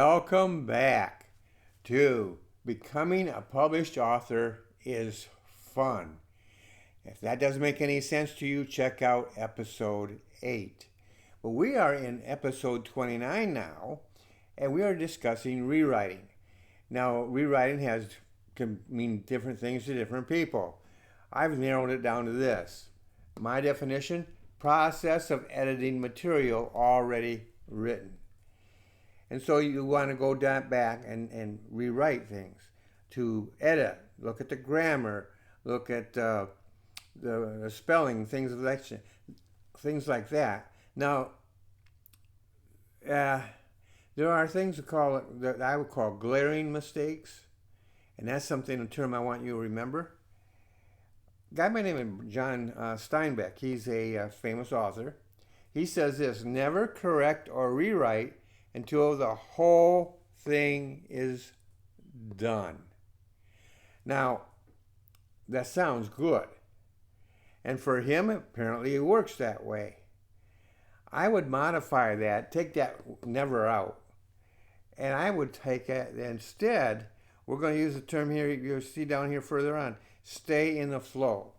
Welcome back to Becoming a Published Author is Fun. If that doesn't make any sense to you, check out episode 8. But we are in episode 29 now, and we are discussing rewriting. Now, rewriting can mean different things to different people. I've narrowed it down to this. My definition: process of editing material already written. And so you want to go back and rewrite things, to edit, look at the grammar, look at the spelling, things like that. Now, there are things that I would call glaring mistakes, and that's a term I want you to remember. A guy by the name of John Steinbeck, he's a famous author. He says this: never correct or rewrite until the whole thing is done. Now, that sounds good. And for him, apparently it works that way. I would modify that, take that never out, and I would take it instead. We're going to use the term here, you'll see down here further on, stay in the flow,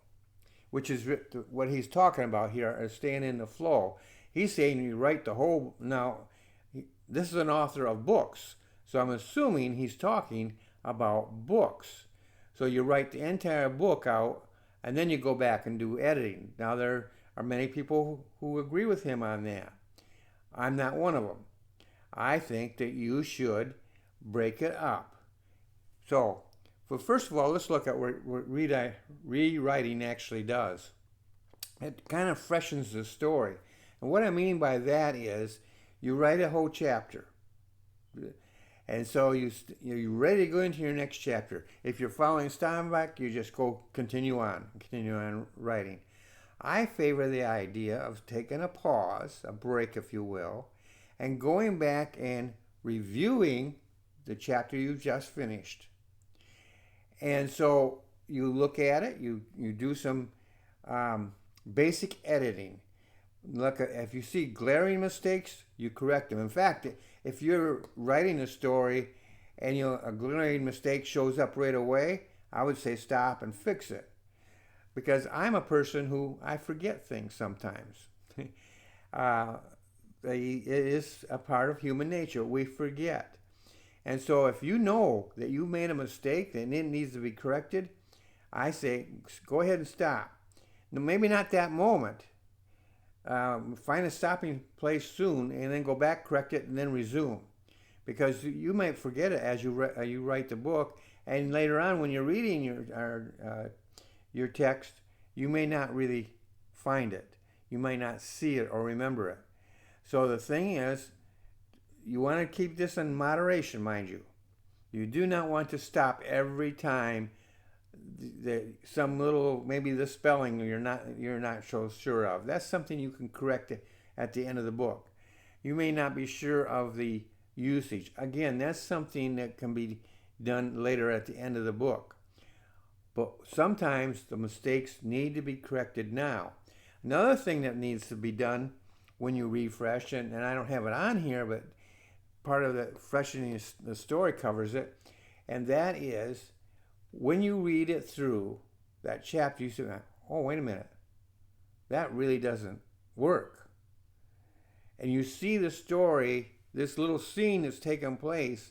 which is what he's talking about here, is staying in the flow. He's saying you write the whole, now, this is an author of books, so I'm assuming he's talking about books. So you write the entire book out, and then you go back and do editing. Now, there are many people who agree with him on that. I'm not one of them. I think that you should break it up. So, first of all, let's look at what rewriting actually does. It kind of freshens the story. And what I mean by that is, you write a whole chapter, and so you're ready to go into your next chapter. If you're following Steinbeck, you just continue on writing. I favor the idea of taking a pause, a break if you will, and going back and reviewing the chapter you've just finished. And so you look at it, you do some basic editing. Look, if you see glaring mistakes, you correct them. In fact, if you're writing a story and a glaring mistake shows up right away, I would say stop and fix it. Because I'm a person who, I forget things sometimes. It is a part of human nature. We forget. And so if you know that you made a mistake and it needs to be corrected, I say go ahead and stop. Now, maybe not that moment. Find a stopping place soon and then go back, correct it, and then resume. Because you might forget it as you write the book, and later on when you're reading your text, you may not really find it. You might not see it or remember it. So the thing is, you want to keep this in moderation, mind you. You do not want to stop every time some little, maybe the spelling you're not so sure of. That's something you can correct at the end of the book. You may not be sure of the usage. Again, that's something that can be done later at the end of the book. But sometimes the mistakes need to be corrected now. Another thing that needs to be done when you refresh, and I don't have it on here, but part of the freshening the story covers it, and that is, when you read it through, that chapter, you say, oh, wait a minute, that really doesn't work. And you see the story, this little scene that's taken place,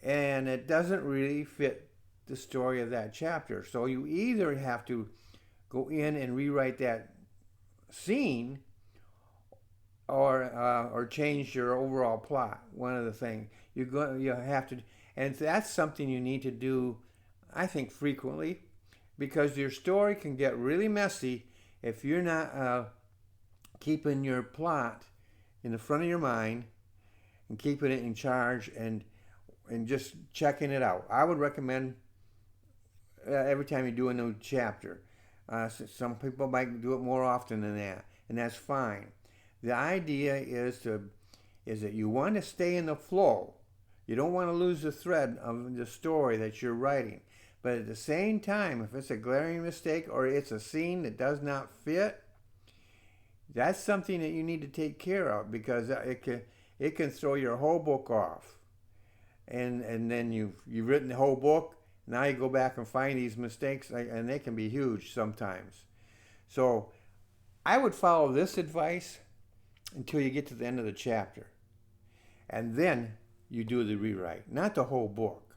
and it doesn't really fit the story of that chapter. So you either have to go in and rewrite that scene, or change your overall plot. One of the things you have to, and that's something you need to do, I think, frequently, because your story can get really messy if you're not keeping your plot in the front of your mind and keeping it in charge and just checking it out. I would recommend every time you do a new chapter. Some people might do it more often than that, and that's fine. The idea is that you want to stay in the flow. You don't want to lose the thread of the story that you're writing. But at the same time, if it's a glaring mistake or it's a scene that does not fit, that's something that you need to take care of, because it can throw your whole book off. And then you've written the whole book. Now you go back and find these mistakes, and they can be huge sometimes. So I would follow this advice until you get to the end of the chapter. And then you do the rewrite. Not the whole book.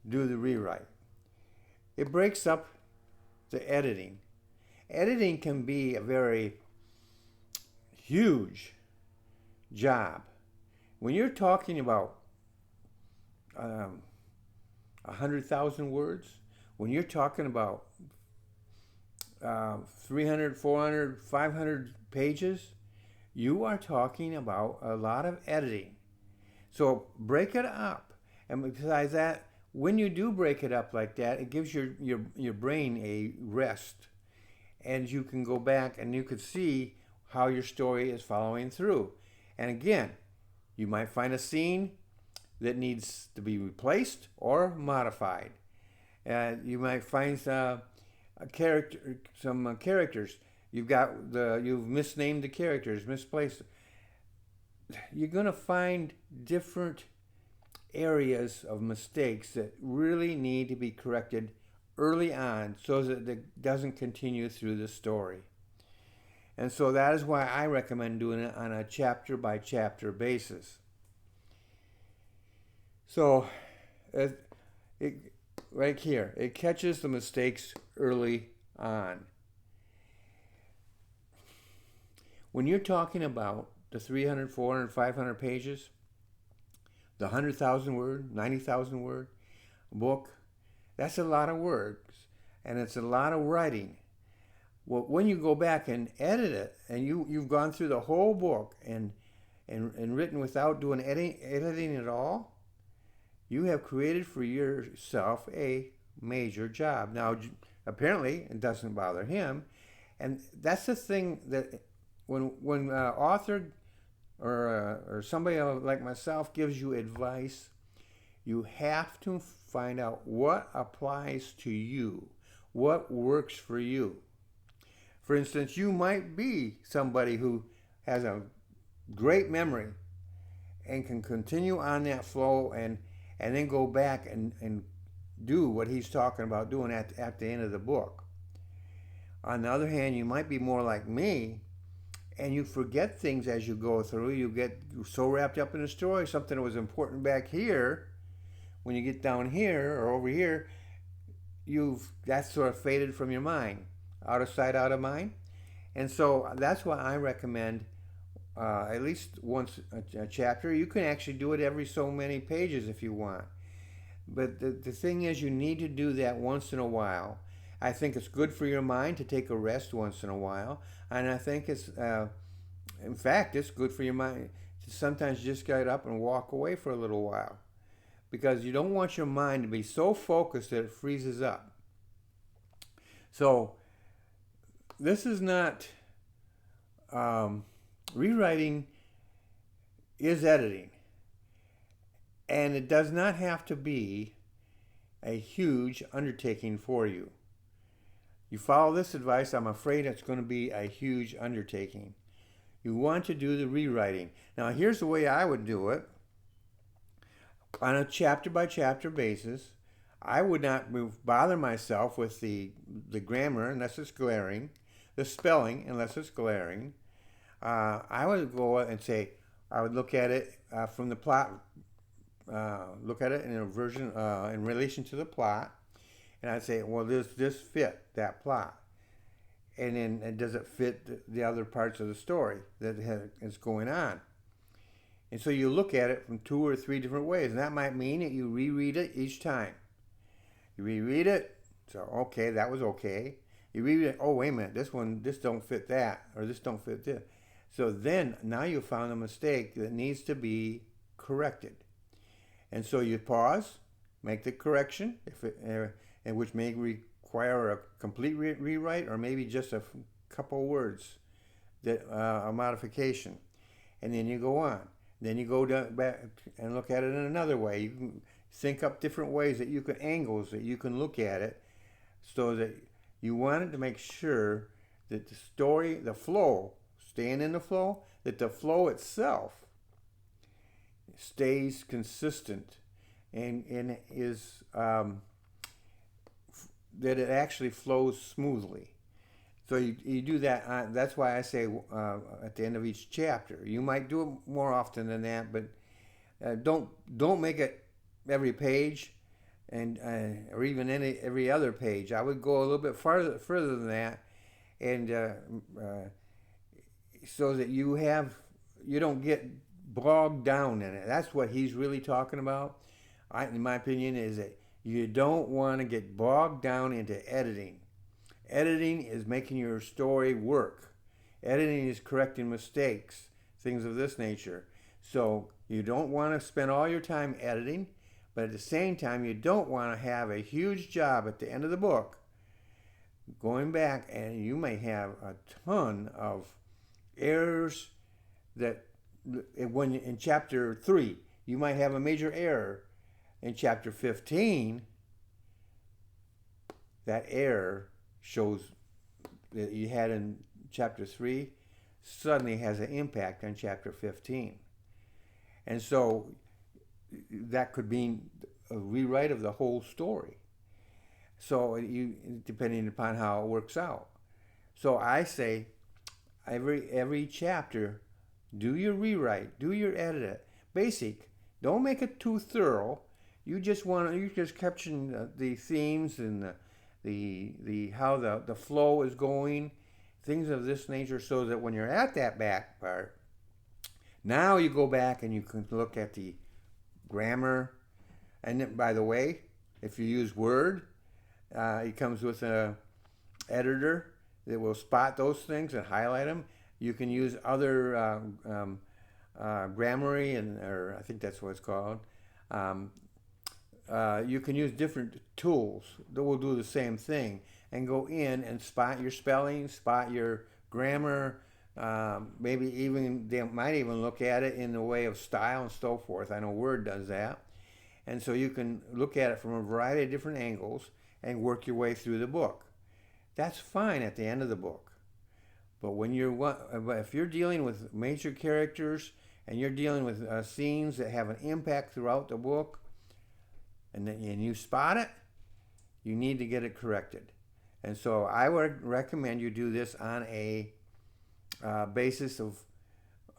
Do the rewrite. It breaks up the editing. Editing can be a very huge job. When you're talking about 100,000 words, when you're talking about 300, 400, 500 pages, you are talking about a lot of editing. So break it up. And besides that, when you do break it up like that, it gives your brain a rest. And you can go back and you could see how your story is following through. And again, you might find a scene that needs to be replaced or modified. You might find some characters. You've misnamed the characters, misplaced. You're going to find different areas of mistakes that really need to be corrected early on so that it doesn't continue through the story. And so that is why I recommend doing it on a chapter by chapter basis. So right here, it catches the mistakes early on. When you're talking about the 300, 400, 500 pages, the 100,000 word, 90,000 word book, that's a lot of words, and it's a lot of writing. Well, when you go back and edit it, and you've gone through the whole book and written without doing editing at all, you have created for yourself a major job. Now, apparently, it doesn't bother him, and that's the thing that when author or somebody like myself gives you advice, you have to find out what applies to you, what works for you. For instance, you might be somebody who has a great memory and can continue on that flow and then go back and do what he's talking about doing at the end of the book. On the other hand, you might be more like me, and you forget things as you go through. You get so wrapped up in the story, something that was important back here, when you get down here or over here, that's sort of faded from your mind. Out of sight, out of mind. And so that's why I recommend at least once a chapter. You can actually do it every so many pages if you want. But the thing is, you need to do that once in a while. I think it's good for your mind to take a rest once in a while. And I think in fact, it's good for your mind to sometimes just get up and walk away for a little while. Because you don't want your mind to be so focused that it freezes up. So, this is not, rewriting is editing. And it does not have to be a huge undertaking for you. You follow this advice, I'm afraid it's going to be a huge undertaking. You want to do the rewriting. Now, here's the way I would do it. On a chapter by chapter basis, I would not bother myself with the grammar unless it's glaring, the spelling unless it's glaring. I would go and say, I would look at it from the plot, look at it in a version in relation to the plot, and I'd say, well, does this fit that plot? And then does it fit the other parts of the story that is going on? And so you look at it from 2 or 3 different ways, and that might mean that you reread it each time. You reread it, so okay, that was okay. You reread it, oh wait a minute, this don't fit that, or this don't fit this. So then, now you found a mistake that needs to be corrected. And so you pause, make the correction, and which may require a complete rewrite, or maybe just a couple words, that a modification. And then you go on. Then you go back and look at it in another way. You can think up different ways angles that you can look at it, so that you wanted to make sure that the story, the flow, staying in the flow, that the flow itself stays consistent and is that it actually flows smoothly. So you do that. That's why I say at the end of each chapter. You might do it more often than that, but don't make it every page, and or even every other page. I would go a little bit further than that, and so that you don't get bogged down in it. That's what he's really talking about. In my opinion, is that you don't want to get bogged down into editing. Editing is making your story work. Editing is correcting mistakes, things of this nature. So you don't want to spend all your time editing, but at the same time, you don't want to have a huge job at the end of the book going back, and you may have a ton of errors that when in chapter 3, you might have a major error. In chapter 15, that error shows that you had in chapter 3 suddenly has an impact on chapter 15. And so that could mean a rewrite of the whole story. So depending upon how it works out. So I say every chapter, do your rewrite, do your edit. Basic. Don't make it too thorough. You just capturing the themes and the how the flow is going, things of this nature, so that when you're at that back part, now you go back and you can look at the grammar. And by the way, if you use Word, it comes with an editor that will spot those things and highlight them. You can use other Grammarly, or I think that's what it's called. You can use different tools that will do the same thing and go in and spot your spelling, spot your grammar. Maybe even they might even look at it in the way of style and so forth. I know Word does that. And so you can look at it from a variety of different angles and work your way through the book. That's fine at the end of the book. But if you're dealing with major characters and you're dealing with scenes that have an impact throughout the book, and you spot it, you need to get it corrected. And so I would recommend you do this on a basis of,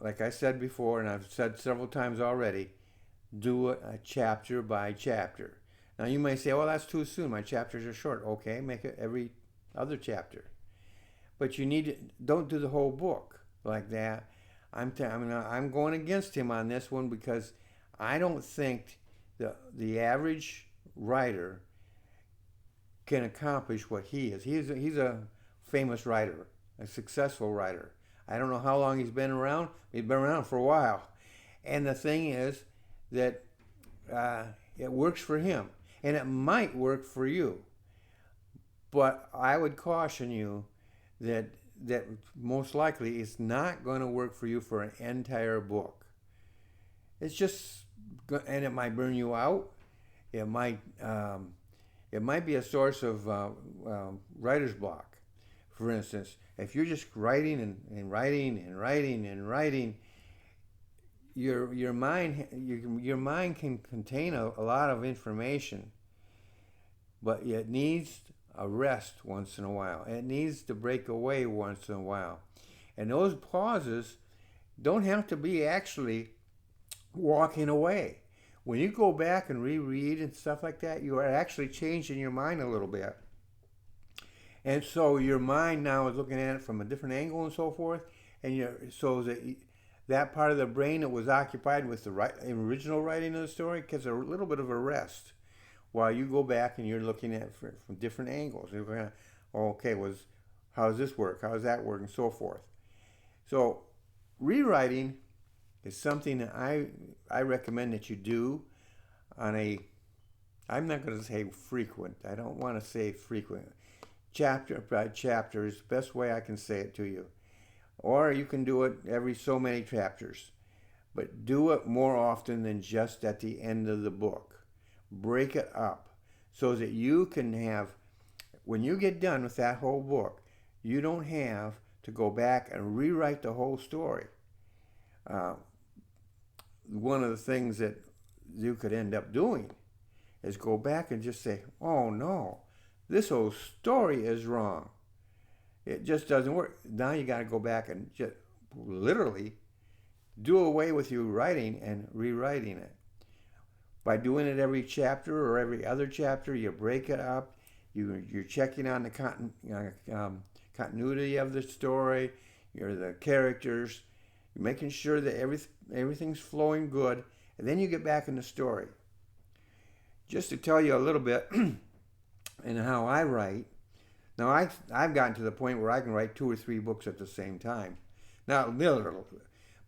like I said before, and I've said several times already, do it chapter by chapter. Now you may say, well, that's too soon. My chapters are short. Okay, make it every other chapter. But don't do the whole book like that. I'm going against him on this one because I don't think the average writer can accomplish what he is. He's a famous writer, a successful writer. I don't know how long he's been around. He's been around for a while. And the thing is that it works for him. And it might work for you. But I would caution you that most likely it's not going to work for you for an entire book. It's just, and it might burn you out. It might be a source of writer's block. For instance, if you're just writing and writing and writing and writing, your mind can contain a lot of information, but it needs a rest once in a while. It needs to break away once in a while. And those pauses don't have to be actually walking away. When you go back and reread and stuff like that, you are actually changing your mind a little bit. And so your mind now is looking at it from a different angle and so forth. And so that part of the brain that was occupied with the original writing of the story gets a little bit of a rest, while you go back and you're looking at it from different angles. You're going, okay, how does this work? How does that work? And so forth. So rewriting is something that I recommend that you do on I'm not going to say frequent. I don't want to say frequent. Chapter by chapter is the best way I can say it to you. Or you can do it every so many chapters. But do it more often than just at the end of the book. Break it up so that you can have, when you get done with that whole book, you don't have to go back and rewrite the whole story. one of the things that you could end up doing is go back and just say, oh no, this whole story is wrong. It just doesn't work. Now you got to go back and just literally do away with you writing and rewriting it. By doing it every chapter or every other chapter, you break it up. You're checking on the continuity of the story, the characters. You're making sure that everything's flowing good, and then you get back in the story. Just to tell you a little bit and how I write. Now I've gotten to the point where I can write 2 or 3 books at the same time. Not literally,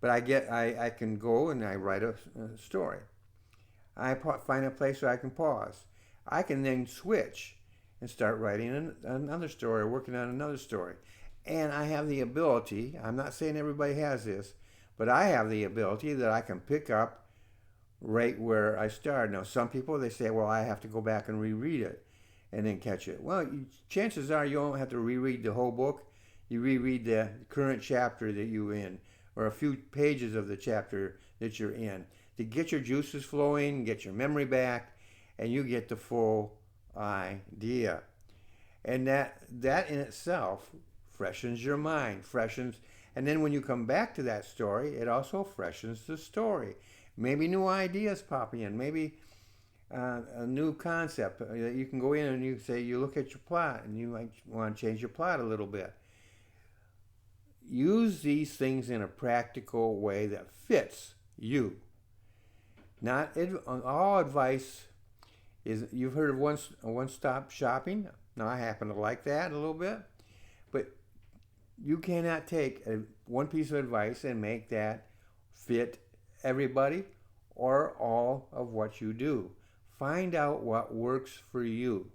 but I can go and I write a story. I find a place where I can pause. I can then switch and start writing another story or working on another story. And I have the ability, I'm not saying everybody has this, but I have the ability that I can pick up right where I started. Now, some people, they say, well, I have to go back and reread it and then catch it. Well, chances are you don't have to reread the whole book. You reread the current chapter that you're in, or a few pages of the chapter that you're in, to get your juices flowing, get your memory back, and you get the full idea. And that in itself freshens your mind, and then when you come back to that story, it also freshens the story. Maybe new ideas pop in, maybe a new concept that you can go in and you look at your plot and you might want to change your plot a little bit. Use these things in a practical way that fits you. Not all advice is, you've heard of one-stop shopping. Now, I happen to like that a little bit, but you cannot take one piece of advice and make that fit everybody or all of what you do. Find out what works for you.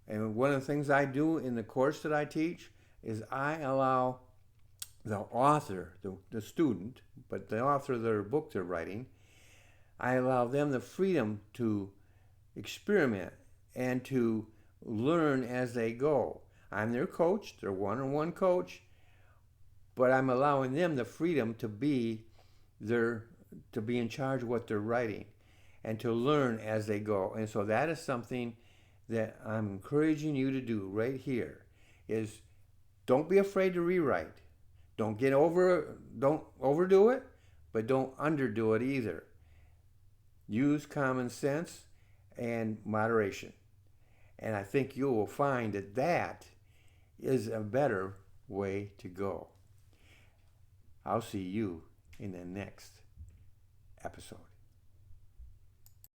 And one of the things I do in the course that I teach is I allow the author, the student, but the author of their book they're writing, I allow them the freedom to experiment and to learn as they go. I'm their coach, their one-on-one coach, but I'm allowing them the freedom to be in charge of what they're writing and to learn as they go. And so that is something that I'm encouraging you to do right here, is don't be afraid to rewrite. Don't overdo it, but don't underdo it either. Use common sense and moderation. And I think you will find that is a better way to go. I'll see you in the next episode.